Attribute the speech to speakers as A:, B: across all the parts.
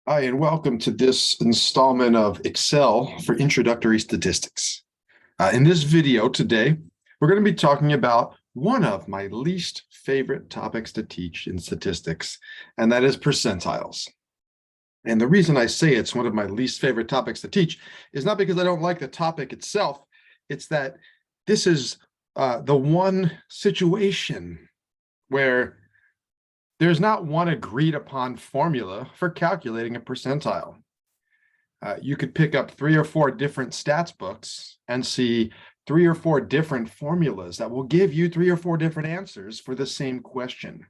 A: Hi, and welcome to this installment of Excel for Introductory Statistics. In this video today, we're going to be talking about one of my least favorite topics to teach in statistics, and that is percentiles. And the reason I say it's one of my least favorite topics to teach is not because I don't like the topic itself, it's that this is the one situation where there's not one agreed upon formula for calculating a percentile. You could pick up 3 or 4 different stats books and see 3 or 4 different formulas that will give you 3 or 4 different answers for the same question.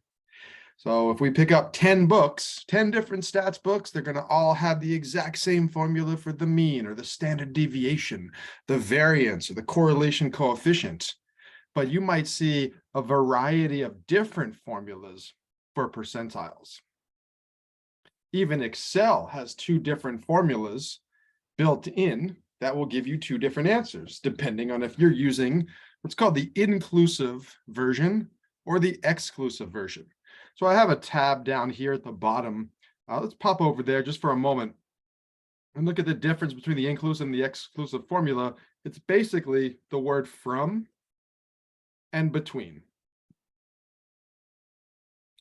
A: So if we pick up 10 books, 10 different stats books, they're going to all have the exact same formula for the mean or the standard deviation, the variance or the correlation coefficient. But you might see a variety of different formulas for percentiles. Even Excel has 2 different formulas built in that will give you 2 different answers, depending on if you're using what's called the inclusive version or the exclusive version. So I have a tab down here at the bottom. Let's pop over there just for a moment and look at the difference between the inclusive and the exclusive formula. It's basically the word from and between.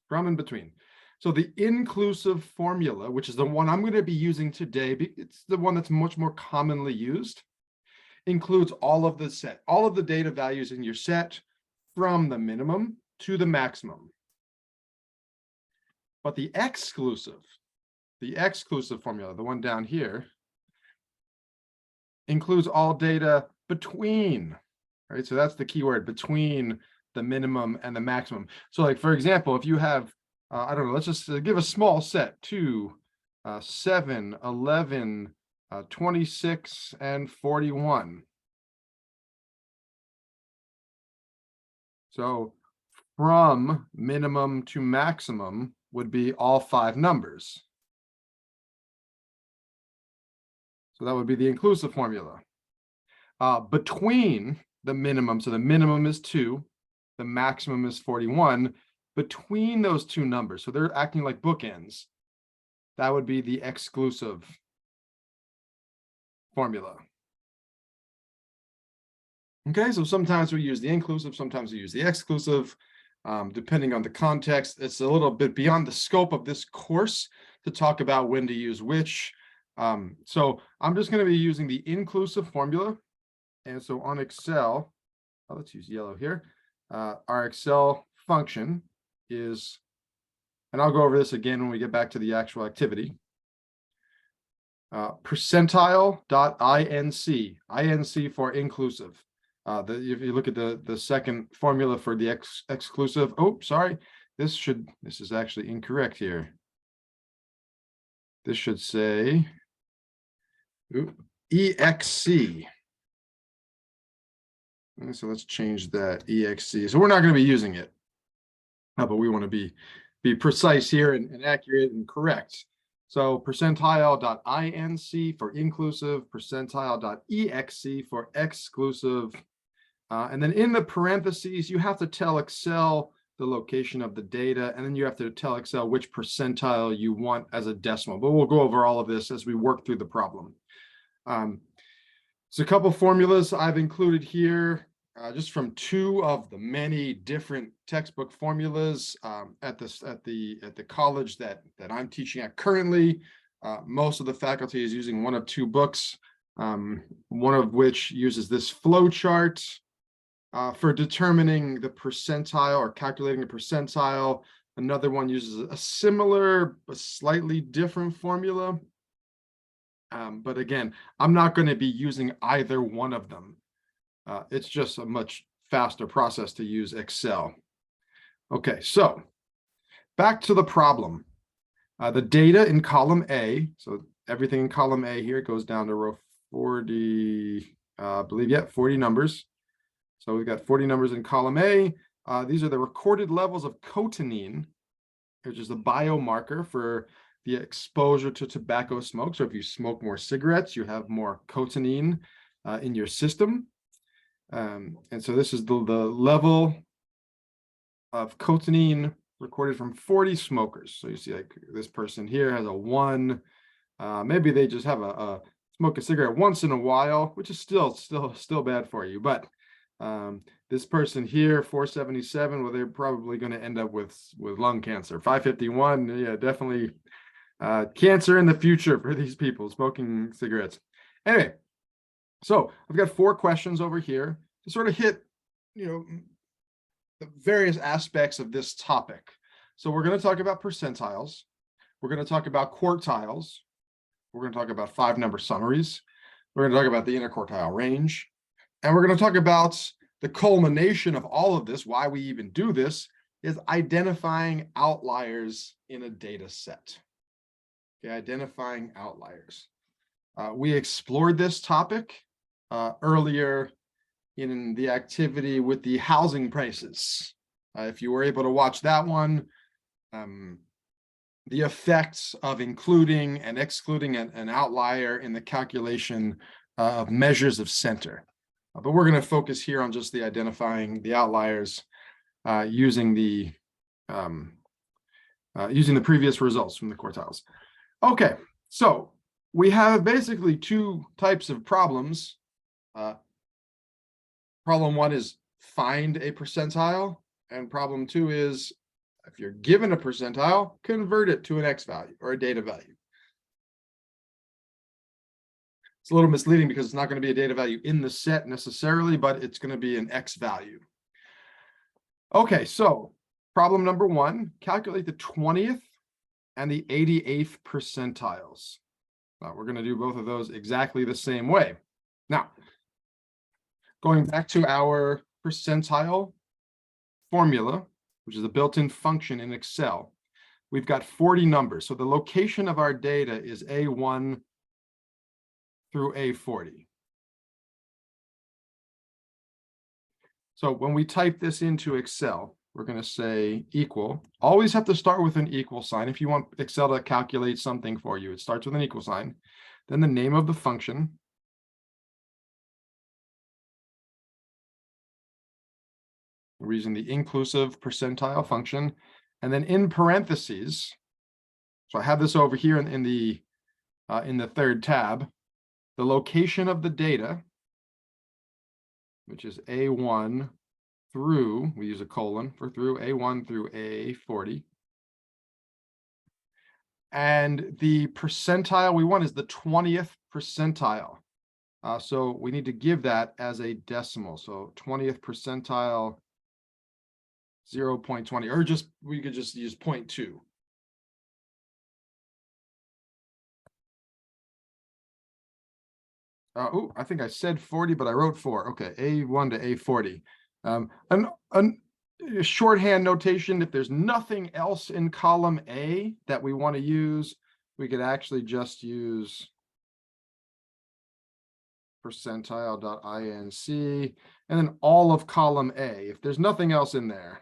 A: From and between. So the inclusive formula, which is the one I'm going to be using today, it's the one that's much more commonly used, includes all of the data values in your set from the minimum to the maximum. But the exclusive formula, the one down here, includes all data between, right? So that's the keyword, between the minimum and the maximum. So like, for example, if you have, I don't know, let's just give a small set, 2, 7, 11, 26, and 41. So from minimum to maximum would be all 5 numbers. So that would be the inclusive formula. Between the minimum, so the minimum is 2, the maximum is 41, between those 2 numbers, so they're acting like bookends, that would be the exclusive formula. Okay, so sometimes we use the inclusive, sometimes we use the exclusive, depending on the context. It's a little bit beyond the scope of this course to talk about when to use which. So I'm just going to be using the inclusive formula. And so on Excel, let's use yellow here. Our Excel function is, and I'll go over this again when we get back to the actual activity. Percentile.inc, INC for inclusive. If you look at the second formula for the exclusive, oh, sorry, this is actually incorrect here. This should say EXC. So let's change that, EXC. So we're not going to be using it, but we want to be precise here and accurate and correct. So percentile.inc for inclusive, percentile.exc for exclusive. And then in the parentheses, you have to tell Excel the location of the data, and then you have to tell Excel which percentile you want as a decimal. But we'll go over all of this as we work through the problem. So a couple formulas I've included here, just from 2 of the many different textbook formulas at the college that I'm teaching at currently. Most of the faculty is using one of 2 books, one of which uses this flow chart for determining the percentile or calculating the percentile. Another one uses a similar but slightly different formula. But again, I'm not going to be using either one of them. It's just a much faster process to use Excel. Okay, so back to the problem. The data in column A, so everything in column A here goes down to row 40, I believe, yeah, 40 numbers. So we've got 40 numbers in column A. These are the recorded levels of cotinine, which is a biomarker for the exposure to tobacco smoke. So if you smoke more cigarettes, you have more cotinine in your system. And so this is the level of cotinine recorded from 40 smokers. So you see, like, this person here has a 1, Maybe they just have a smoke a cigarette once in a while, which is still bad for you. But this person here, 477, well, they're probably going to end up with lung cancer. 551, yeah, definitely cancer in the future for these people smoking cigarettes. Anyway, so I've got 4 questions over here to sort of hit, the various aspects of this topic. So we're going to talk about percentiles. We're going to talk about quartiles. We're going to talk about 5-number summaries. We're going to talk about the interquartile range. And we're going to talk about the culmination of all of this, why we even do this, is identifying outliers in a data set. Okay, identifying outliers. We explored this topic earlier in the activity with the housing prices. If you were able to watch that one, the effects of including and excluding an outlier in the calculation of measures of center. But we're going to focus here on just the identifying the outliers using the previous results from the quartiles. Okay, so we have basically 2 types of problems. Problem 1 is find a percentile, and problem 2 is, if you're given a percentile, convert it to an X value or a data value. It's a little misleading because it's not going to be a data value in the set necessarily, but it's going to be an X value. Okay, so problem number 1, calculate the 20th and the 88th percentiles. We're going to do both of those exactly the same way. Now, going back to our percentile formula, which is a built-in function in Excel, we've got 40 numbers. So the location of our data is A1 through A40. So when we type this into Excel, we're going to say equal. Always have to start with an equal sign. If you want Excel to calculate something for you, it starts with an equal sign. Then the name of the function. We're using the inclusive percentile function. And then in parentheses, so I have this over here in the 3rd tab, the location of the data, which is A1 through, we use a colon for through, A1 through A40. And the percentile we want is the 20th percentile. So we need to give that as a decimal. So 20th percentile, 0.20, or we could just use 0.2. Oh, I think I said 40, but I wrote 4. Okay, A1 to A40. A shorthand notation, if there's nothing else in column A that we want to use, we could actually just use percentile.inc, and then all of column A. If there's nothing else in there,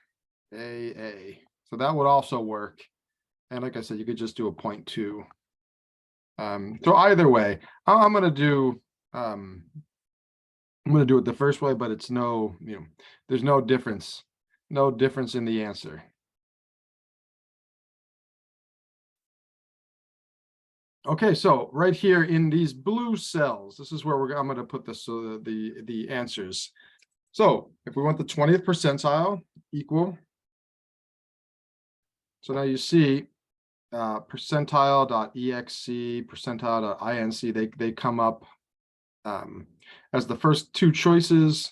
A: AA. So that would also work. And like I said, you could just do a 0.2. So either way, I'm going to do it the first way, but it's there's no difference in the answer. Okay, so right here in these blue cells, this is where I'm going to put the answers. So if we want the 20th percentile, equal. So now you see percentile.exe, percentile.inc, they come up as the first 2 choices.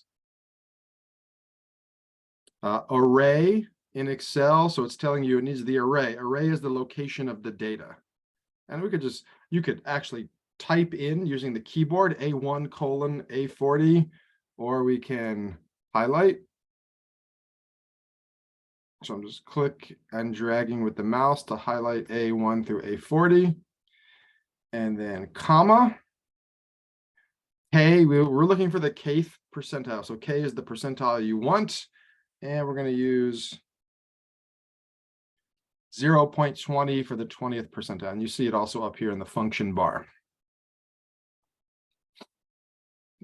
A: Array in Excel, so it's telling you it needs the array. Array is the location of the data. And you could actually type in using the keyboard A1 colon A40, or we can highlight. So I'm just click and dragging with the mouse to highlight A1 through A40, and then comma. K, we're looking for the kth percentile. So K is the percentile you want, and we're going to use 0.20 for the 20th percentile. And you see it also up here in the function bar.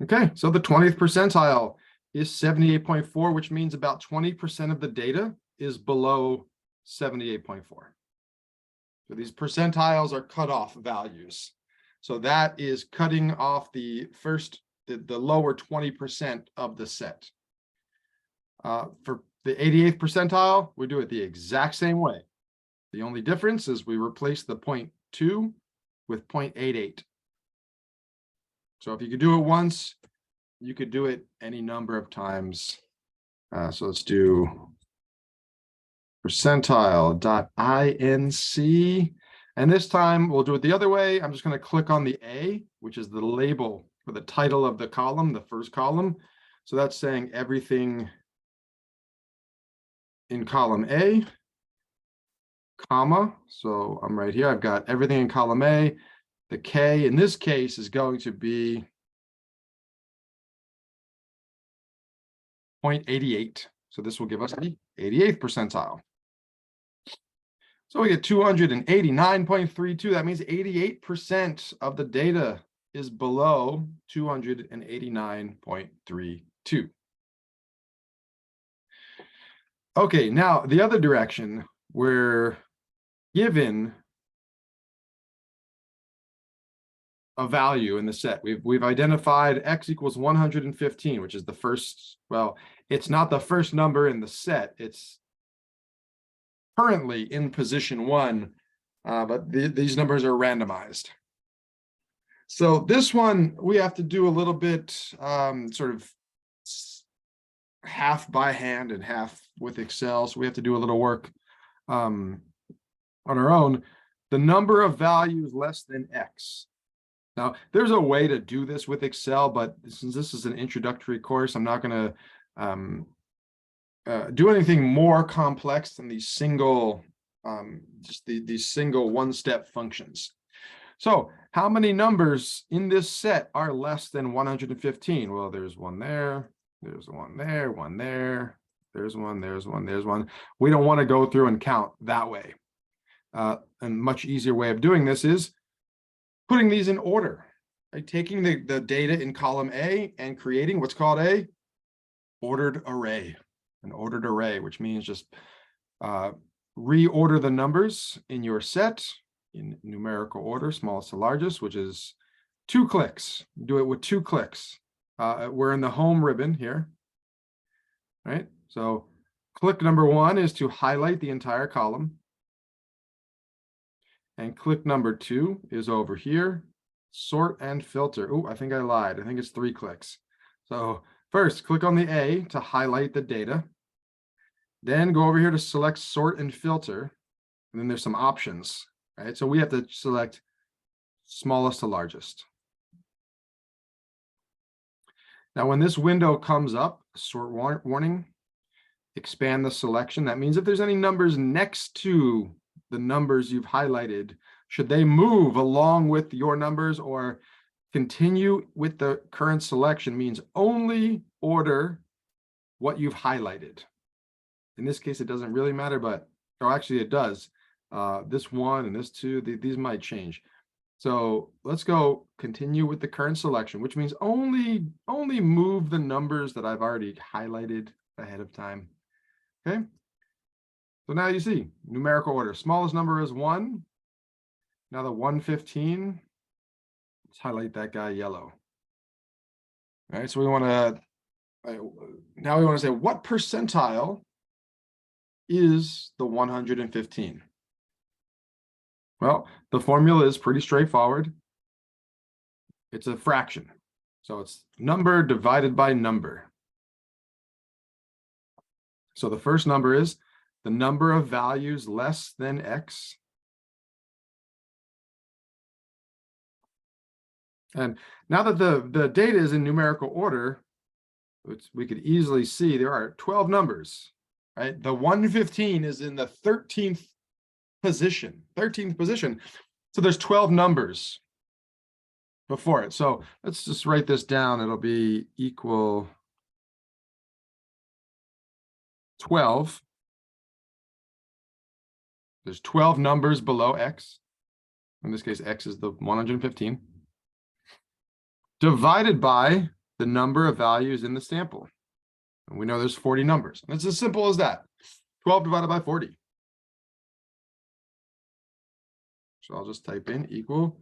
A: Okay, so the 20th percentile is 78.4, which means about 20% of the data is below 78.4. So these percentiles are cutoff values. So that is cutting off the lower 20% of the set. For the 88th percentile, we do it the exact same way. The only difference is we replace the 0.2 with 0.88. So if you could do it once, you could do it any number of times. So let's do percentile.inc. And this time we'll do it the other way. I'm just going to click on the A, which is the label for the title of the column, the first column. So that's saying everything in column A, comma. So I'm right here. I've got everything in column A. The K in this case is going to be 0.88. So this will give us the 88th percentile. So we get 289.32. That means 88% of the data is below 289.32. Okay, now the other direction, we're given a value in the set. We've identified x equals 115, which is the first, well, it's not the first number in the set. It's currently in position 1, but these numbers are randomized. So this one, we have to do a little bit sort of half by hand and half with Excel. So we have to do a little work on our own. The number of values less than x. Now, there's a way to do this with Excel, but since this is an introductory course, I'm not going to do anything more complex than these single, these single one-step functions. So how many numbers in this set are less than 115? Well, there's one there, there's one there, one there, there's one, there's one, there's one. We don't want to go through and count that way. A much easier way of doing this is putting these in order, right? Taking the data in column A and creating what's called a ordered array. An ordered array, which means just reorder the numbers in your set in numerical order, smallest to largest, which is 2 clicks. Do it with 2 clicks. We're in the home ribbon here, right? So click number 1 is to highlight the entire column. And click number 2 is over here, sort and filter. Oh, I think I lied. I think it's 3 clicks. So first, click on the A to highlight the data. Then go over here to select sort and filter. And then there's some options, right? So we have to select smallest to largest. Now, when this window comes up, sort warning, expand the selection. That means if there's any numbers next to the numbers you've highlighted, should they move along with your numbers or continue with the current selection, means only order what you've highlighted. In this case, it doesn't really matter, but, oh, actually it does. This 1 and this 2, these might change. So let's go continue with the current selection, which means only move the numbers that I've already highlighted ahead of time. Okay. So now you see numerical order. Smallest number is 1. Now the 115. Let's highlight that guy yellow. All right. So we want to now we want to say what percentile is the 115. Well, the formula is pretty straightforward. It's a fraction. So it's number divided by number. So the first number is the number of values less than x. And now that the data is in numerical order, which we could easily see there are 12 numbers, right? The 115 is in the 13th position. So there's 12 numbers before it. So let's just write this down. It'll be equal 12. There's 12 numbers below x. In this case, x is the 115. Divided by the number of values in the sample. And we know there's 40 numbers. And it's as simple as that. 12 divided by 40. So I'll just type in equal.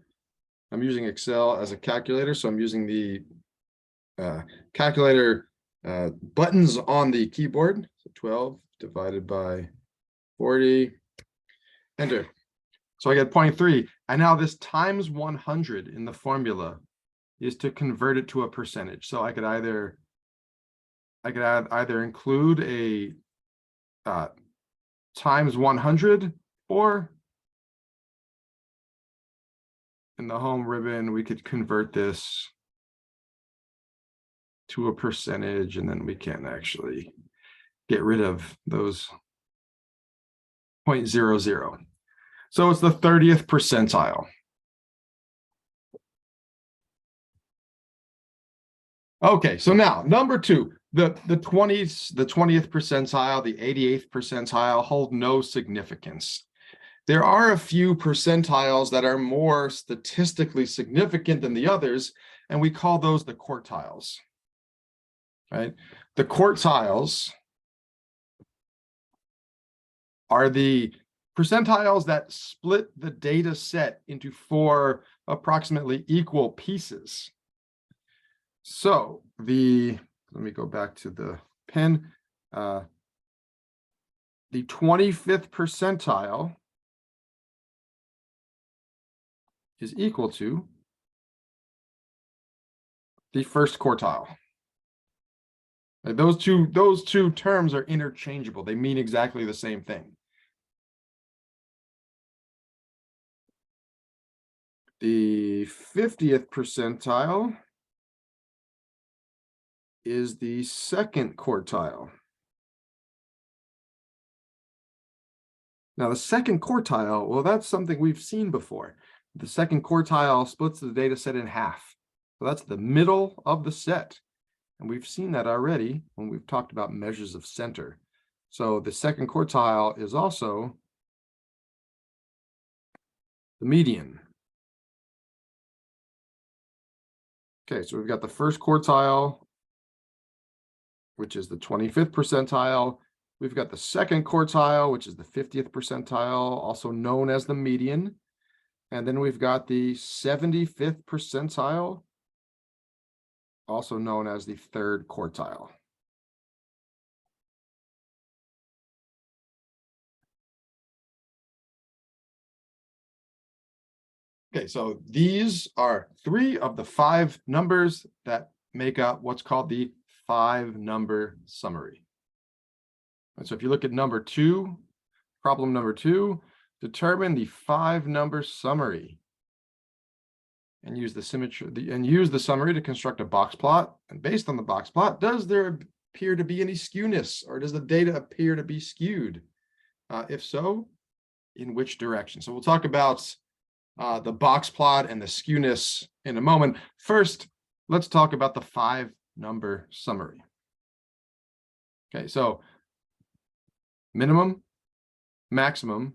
A: I'm using Excel as a calculator, so I'm using the calculator buttons on the keyboard. So 12 divided by 40, enter. So I get 0.3. And now this times 100 in the formula is to convert it to a percentage. So I could either include a times 100, or in the home ribbon, we could convert this to a percentage, and then we can actually get rid of those 0.00. So it's the 30th percentile. Okay, so now number two, the 20th percentile, the 88th percentile hold no significance. There are a few percentiles that are more statistically significant than the others, and we call those the quartiles. Right? The quartiles are the percentiles that split the data set into 4 approximately equal pieces. So let me go back to the pen. The 25th percentile is equal to the first quartile. Those two terms are interchangeable. They mean exactly the same thing. The 50th percentile is the second quartile. Now, the second quartile, well, that's something we've seen before. The second quartile splits the data set in half. So that's the middle of the set. And we've seen that already when we've talked about measures of center. So the second quartile is also the median. Okay, so we've got the first quartile, which is the 25th percentile. We've got the second quartile, which is the 50th percentile, also known as the median. And then we've got the 75th percentile, also known as the third quartile. Okay, so these are 3 of the 5 numbers that make up what's called the 5-number summary. And so if you look at number 2, problem number 2, determine the 5-number summary and use the summary to construct a box plot. And based on the box plot, does there appear to be any skewness, or does the data appear to be skewed? If so, in which direction? So we'll talk about the box plot and the skewness in a moment. First, let's talk about the 5-number summary. Okay, so minimum, maximum,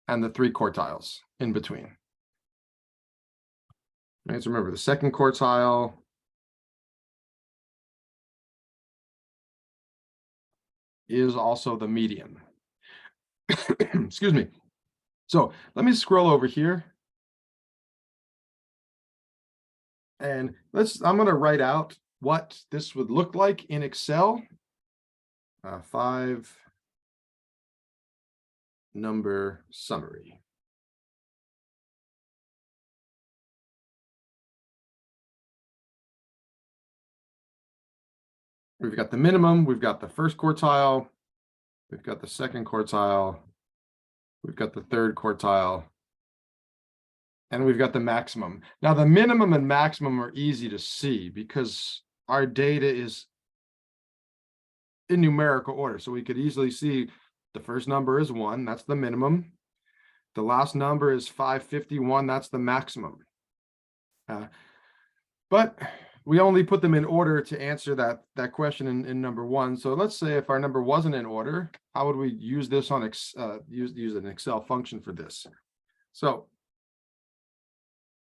A: and the 3 quartiles in between. Right, so remember, the second quartile is also the median. Excuse me. So let me scroll over here. And I'm going to write out what this would look like in Excel. 5-number summary. We've got the minimum, we've got the first quartile, we've got the second quartile, we've got the third quartile, and we've got the maximum. Now, the minimum and maximum are easy to see because our data is in numerical order. So we could easily see the first number is 1, that's the minimum. The last number is 551, that's the maximum. But we only put them in order to answer that question in number 1. So let's say if our number wasn't in order, how would we use this on use an Excel function for this? So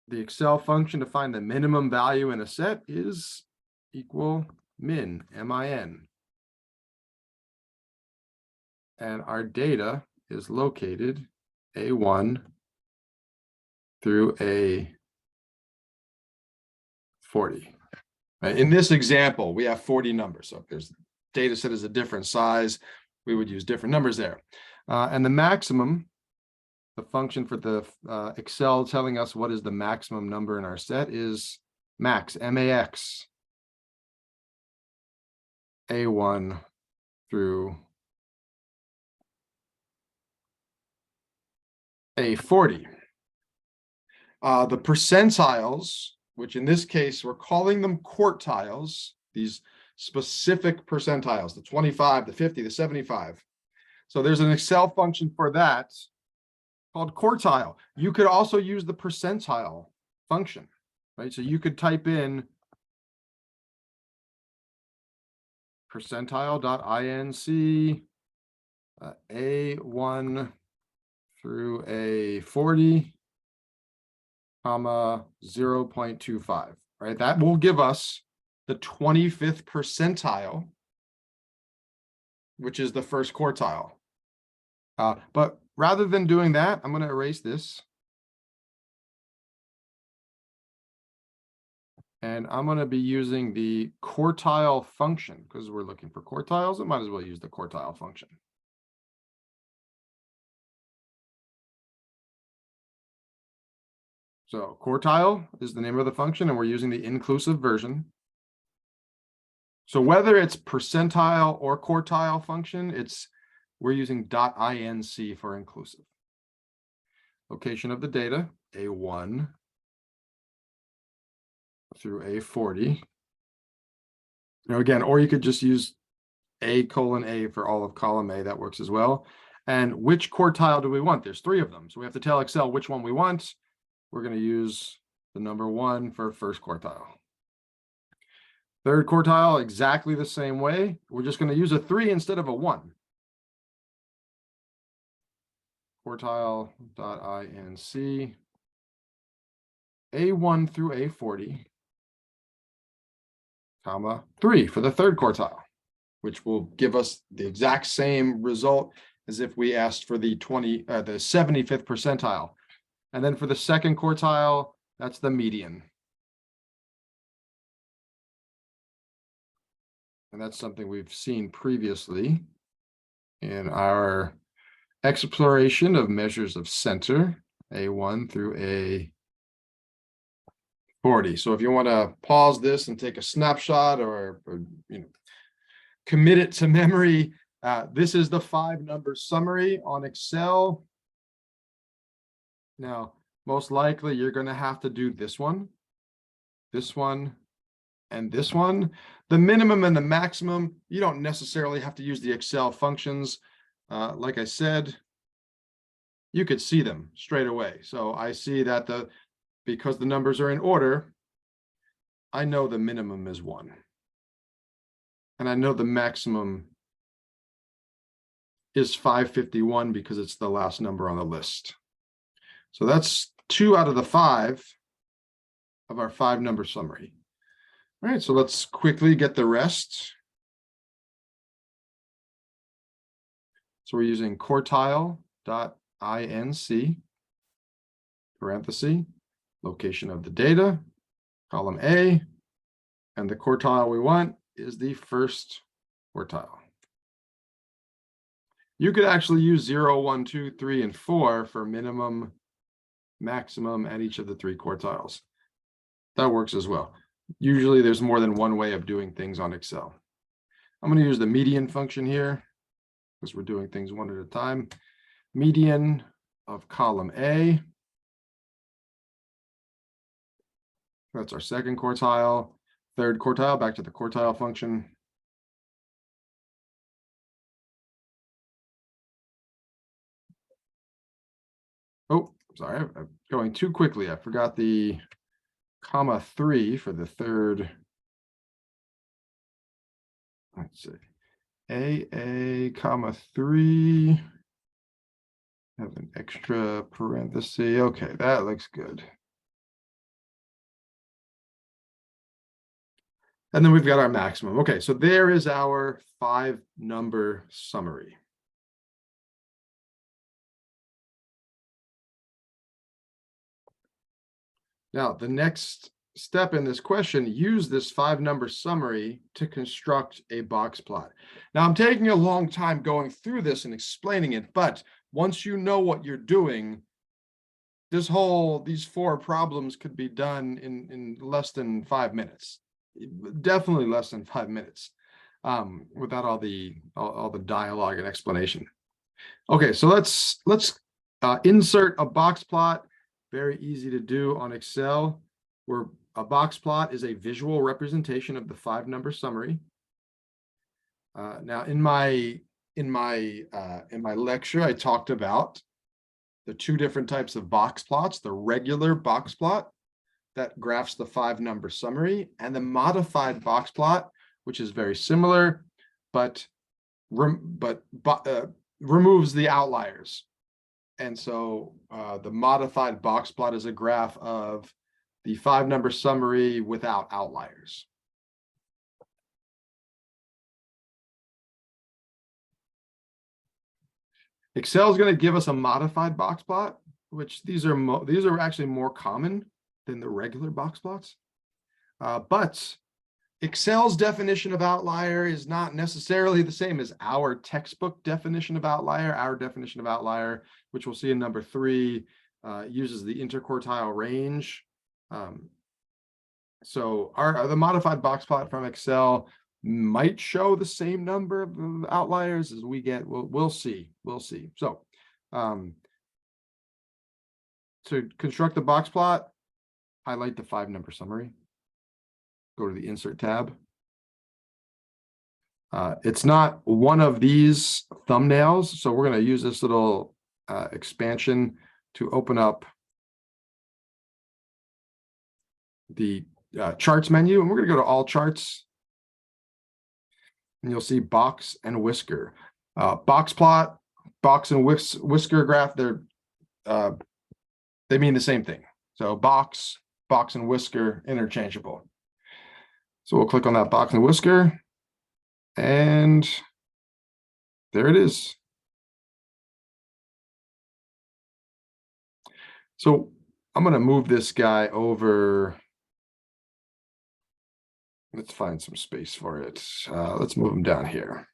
A: the Excel function to find the minimum value in a set is equal min, M-I-N. And our data is located A1, through a 40. In this example, we have 40 numbers. So if there's data set is a different size, we would use different numbers there. And the maximum, the function for the Excel telling us what is the maximum number in our set is max, M-A-X, A1 through A40. The percentiles, which in this case, we're calling them quartiles, these specific percentiles, the 25, the 50, the 75. So there's an Excel function for that called quartile. You could also use the percentile function, right? So you could type in percentile.inc A1 through A40, comma 0.25, right? That will give us the 25th percentile, which is the first quartile. But rather than doing that, I'm going to erase this. And I'm going to be using the quartile function because we're looking for quartiles. I might as well use the quartile function. So quartile is the name of the function, and we're using the inclusive version. So whether it's percentile or quartile function, we're using .inc for inclusive. Location of the data, A1 through A40. Again, or you could just use A:(A) for all of column A. That works as well. And which quartile do we want? There's 3 of them. So we have to tell Excel which one we want. We're going to use the number 1 for first quartile. Third quartile, exactly the same way. We're just going to use a 3 instead of a 1. Quartile.inc A1 through A40, comma 3 for the third quartile, which will give us the exact same result as if we asked for the 75th percentile. And then for the second quartile, that's the median. And that's something we've seen previously in our exploration of measures of center, A1 through A40. So if you want to pause this and take a snapshot or commit it to memory, this is the 5-number summary on Excel. Now, most likely you're going to have to do this one, and this one. The minimum and the maximum, you don't necessarily have to use the Excel functions. Like I said, you could see them straight away. So I see that because the numbers are in order, I know the minimum is 1. And I know the maximum is 551 because it's the last number on the list. So that's 2 out of the 5 of our 5-number summary. All right, so let's quickly get the rest. So we're using quartile.inc, parenthesis, location of the data, column A, and the quartile we want is the first quartile. You could actually use 0, 1, 2, 3, and 4 for minimum, maximum at each of the 3 quartiles. That works as well. Usually there's more than one way of doing things on Excel. I'm going to use the median function here because we're doing things one at a time. Median of column A. That's our second quartile. Third quartile, back to the quartile function. Oh, sorry, I'm going too quickly. I forgot the comma 3 for the third. Let's see. AA, comma 3. Have an extra parenthesis. Okay, that looks good. And then we've got our maximum. Okay, so there is our 5-number summary. Now, the next step in this question, use this 5-number summary to construct a box plot. Now, I'm taking a long time going through this and explaining it, but once you know what you're doing, these 4 problems could be done in less than 5 minutes. Definitely less than 5 minutes, without all the dialogue and explanation. Okay, so let's insert a box plot. Very easy to do on Excel, where a box plot is a visual representation of the 5-number summary. Now, in my lecture, I talked about the 2 different types of box plots: the regular box plot that graphs the 5-number summary, and the modified box plot, which is very similar, but removes the outliers. And so the modified box plot is a graph of the 5-number summary without outliers. Excel is going to give us a modified box plot, which these are actually more common than the regular box plots. But Excel's definition of outlier is not necessarily the same as our textbook definition of outlier. Our definition of outlier, which we'll see in number 3, uses the interquartile range. So the modified box plot from Excel might show the same number of outliers as we get. We'll see. So to construct the box plot, highlight the 5-number summary. Go to the Insert tab. It's not one of these thumbnails, so we're going to use this little expansion to open up the charts menu, and we're going to go to All Charts, and you'll see Box and Whisker. Box plot, box and whisker graph, they mean the same thing. So box and whisker, interchangeable. So we'll click on that box and whisker, and there it is. So I'm going to move this guy over. Let's find some space for it. Let's move him down here.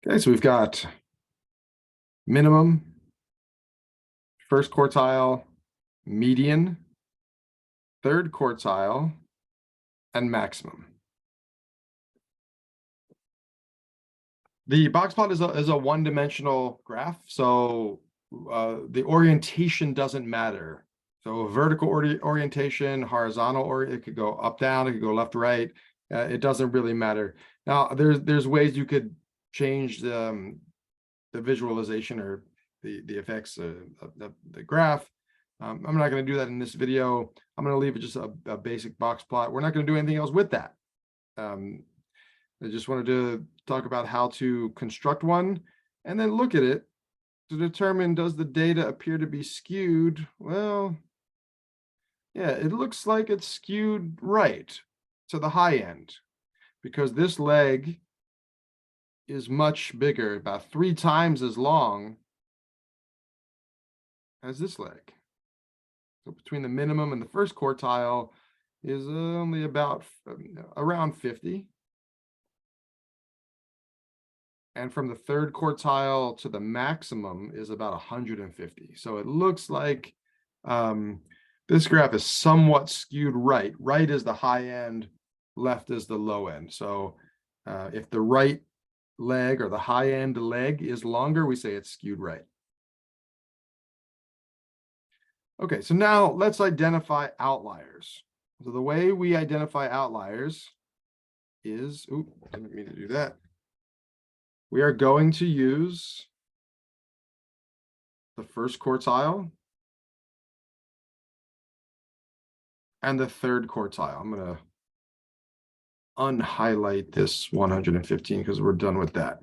A: Okay, so we've got minimum, first quartile, median, third quartile, and maximum. The box plot is a one-dimensional graph, so the orientation doesn't matter. So vertical orientation, horizontal, it could go up, down, it could go left, right. It doesn't really matter. Now, there's ways you could change the visualization or the effects of the graph. I'm not going to do that in this video. I'm going to leave it just a basic box plot. We're not going to do anything else with that. I just wanted to talk about how to construct one and then look at it to determine, does the data appear to be skewed? Well, yeah, it looks like it's skewed right to the high end, because this leg is much bigger, about 3 times as long as this leg. So between the minimum and the first quartile is only about around 50. And from the third quartile to the maximum is about 150. So it looks like this graph is somewhat skewed right. Right is the high end, left is the low end. So if the right leg or the high end leg is longer, we say it's skewed right. Okay, so now let's identify outliers. So the way we identify outliers is, didn't mean to do that. We are going to use the first quartile and the third quartile. I'm going to unhighlight this 115 because we're done with that.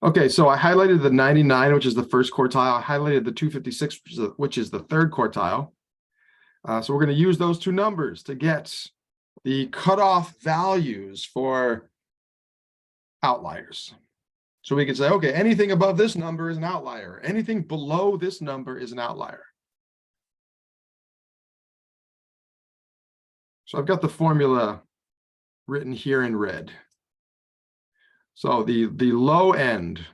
A: Okay, so I highlighted the 99, which is the first quartile. I highlighted the 256, which is the third quartile. So we're going to use those 2 numbers to get the cutoff values for outliers. So we could say, okay, anything above this number is an outlier. Anything below this number is an outlier. So I've got the formula written here in red. So the low end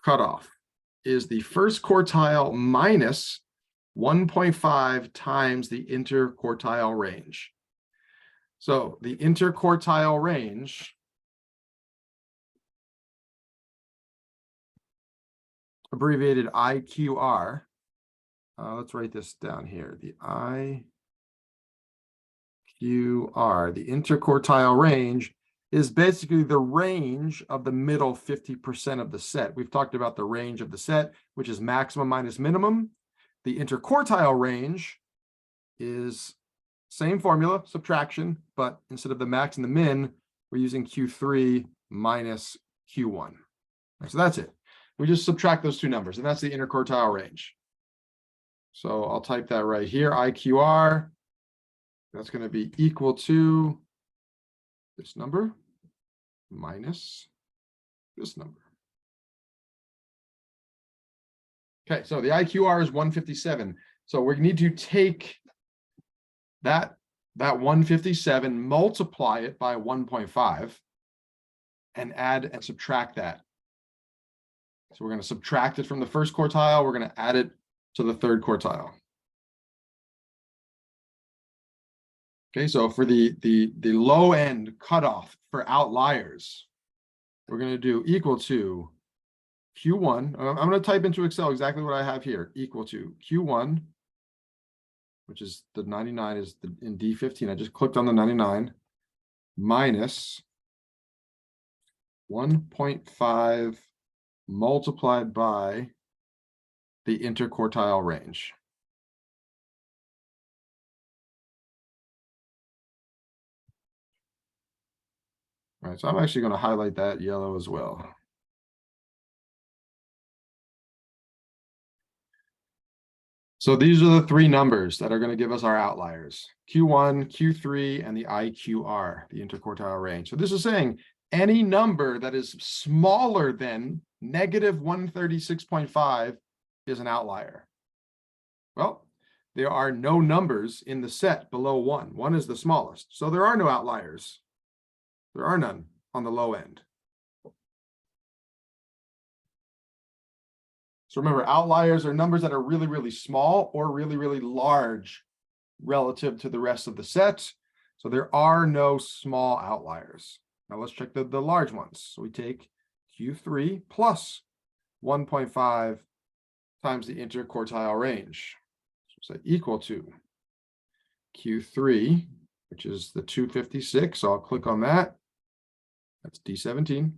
A: cutoff is the first quartile minus 1.5 times the interquartile range. So the interquartile range, abbreviated IQR, let's write this down here. The IQR, the interquartile range, is basically the range of the middle 50% of the set. We've talked about the range of the set, which is maximum minus minimum. The interquartile range is same formula, subtraction, but instead of the max and the min, we're using Q3 minus Q1. So that's it. We just subtract those two numbers, and that's the interquartile range. So I'll type that right here, IQR. That's going to be equal to this number minus this number. Okay, so the IQR is 157. So we need to take that 157, multiply it by 1.5, and add and subtract that. So we're going to subtract it from the first quartile. We're going to add it to the third quartile. Okay, so for the low end cutoff for outliers, we're going to do equal to Q1. I'm going to type into Excel exactly what I have here, equal to Q1, which is the 99 is in D15. I just clicked on the 99, minus 1.5 multiplied by the interquartile range. All right, so I'm actually going to highlight that yellow as well. So these are the three numbers that are going to give us our outliers: Q1, Q3, and the IQR, the interquartile range. So this is saying any number that is smaller than negative 136.5 is an outlier. Well, there are no numbers in the set below 1. 1 is the smallest. So there are no outliers. There are none on the low end. So remember, outliers are numbers that are really, really small or really, really large relative to the rest of the set. So there are no small outliers. Now let's check the large ones. So we take Q3 plus 1.5 times the interquartile range. So equal to Q3, which is the 256. So I'll click on that. That's D17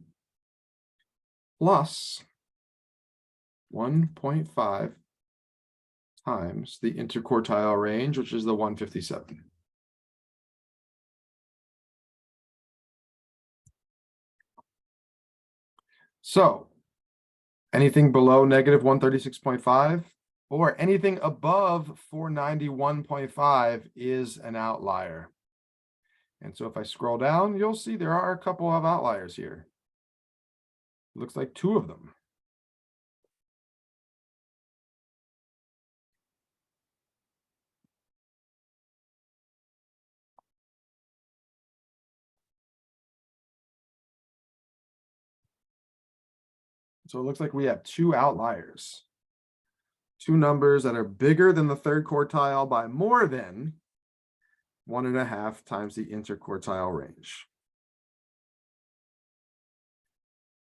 A: plus 1.5 times the interquartile range, which is the 157. So anything below negative 136.5 or anything above 491.5 is an outlier. And so if I scroll down, you'll see there are a couple of outliers here. Looks like 2 of them. So it looks like we have 2 outliers, 2 numbers that are bigger than the third quartile by more than 1.5 times the interquartile range.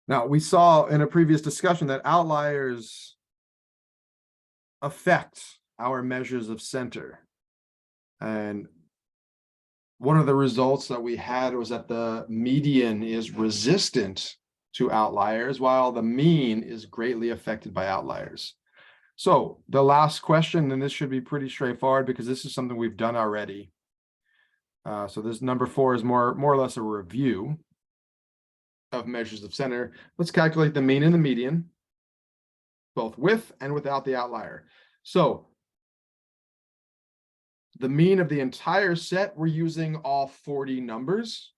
A: Now, we saw in a previous discussion that outliers affect our measures of center. And one of the results that we had was that the median is resistant to outliers, while the mean is greatly affected by outliers. So the last question, and this should be pretty straightforward because this is something we've done already. So this number 4 is more or less a review of measures of center. Let's calculate the mean and the median, both with and without the outlier. So the mean of the entire set, we're using all 40 numbers.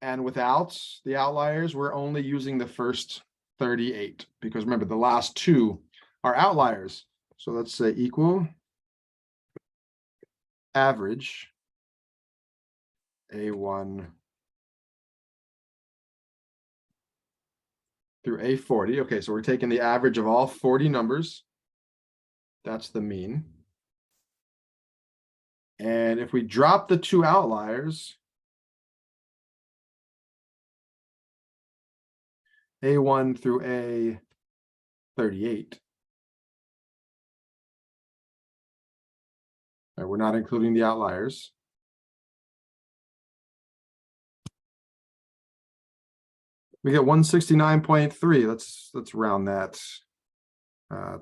A: And without the outliers, we're only using the first 38, because remember, the last two are outliers. So let's say equal average A1 through A40. Okay, so we're taking the average of all 40 numbers. That's the mean. And if we drop the two outliers, A1 through A38. Right, we're not including the outliers. We get 169.3. Let's round that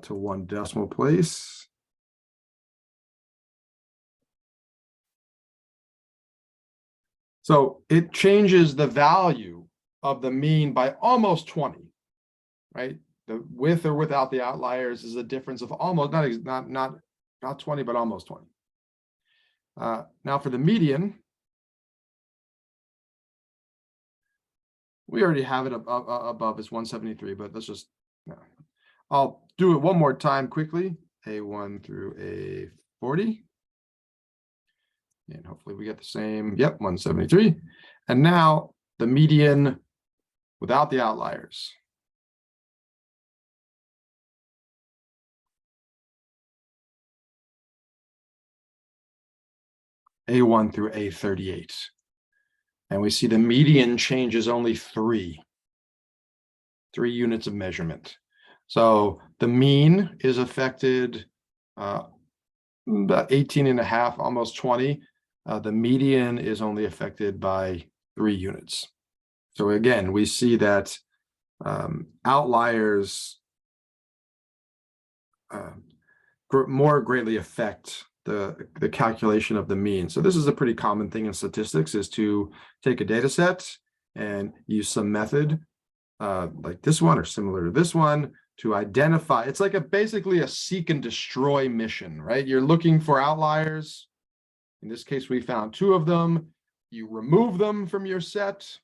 A: to one decimal place. So it changes the value of the mean by almost 20, right? The with or without the outliers is a difference of almost not 20, but almost 20. Now for the median, we already have it above is 173, but let's just, I'll do it one more time quickly. A1 through A40. And hopefully we get the same, yep, 173. And now the median without the outliers. A1 through A38. And we see the median changes only three units of measurement. So the mean is affected about 18 and a half, almost 20. The median is only affected by 3 units. So again, we see that outliers more greatly affect the calculation of the mean. So this is a pretty common thing in statistics, is to take a data set and use some method like this one or similar to this one to identify. It's like basically a seek and destroy mission, right? You're looking for outliers. In this case, we found 2 of them. You remove them from your set.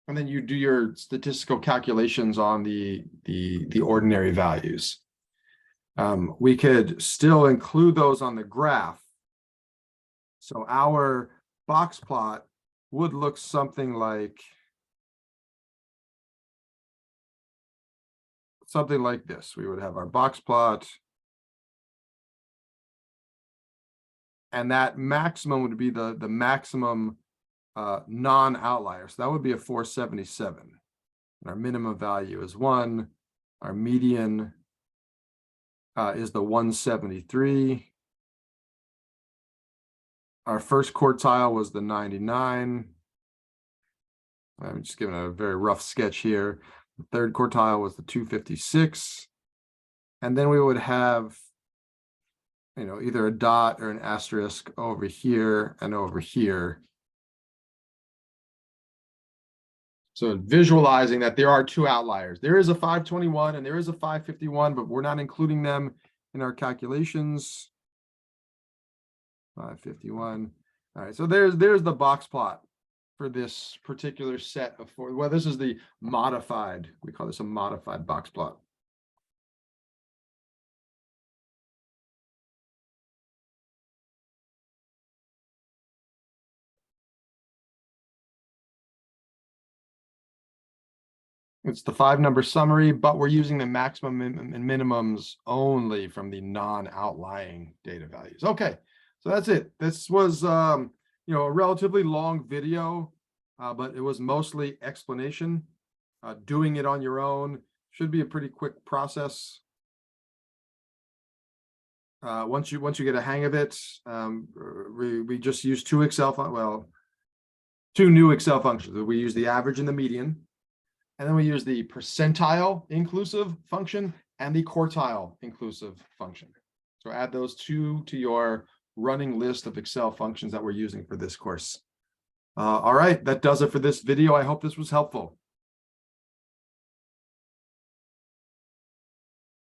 A: And then you do your statistical calculations on the ordinary values. We could still include those on the graph. So our box plot would look something like this. We would have our box plot, and that maximum would be the maximum non-outlier. So that would be a 477. And our minimum value is 1. Our median is the 173. Our first quartile was the 99. I'm just giving a very rough sketch here. The third quartile was the 256. And then we would have, either a dot or an asterisk over here and over here. So visualizing that there are 2 outliers. There is a 521 and there is a 551, but we're not including them in our calculations. 551. All right, so there's the box plot for this particular set of 4. Well, this is the modified. We call this a modified box plot. It's the 5-number summary, but we're using the maximum and minimums only from the non-outlying data values. Okay, so that's it. This was a relatively long video, but it was mostly explanation. Doing it on your own should be a pretty quick process. Once you get a hang of it, we just use 2 new Excel functions. We use the average and the median. And then we use the percentile inclusive function and the quartile inclusive function. So add those 2 to your running list of Excel functions that we're using for this course. All right, that does it for this video. I hope this was helpful.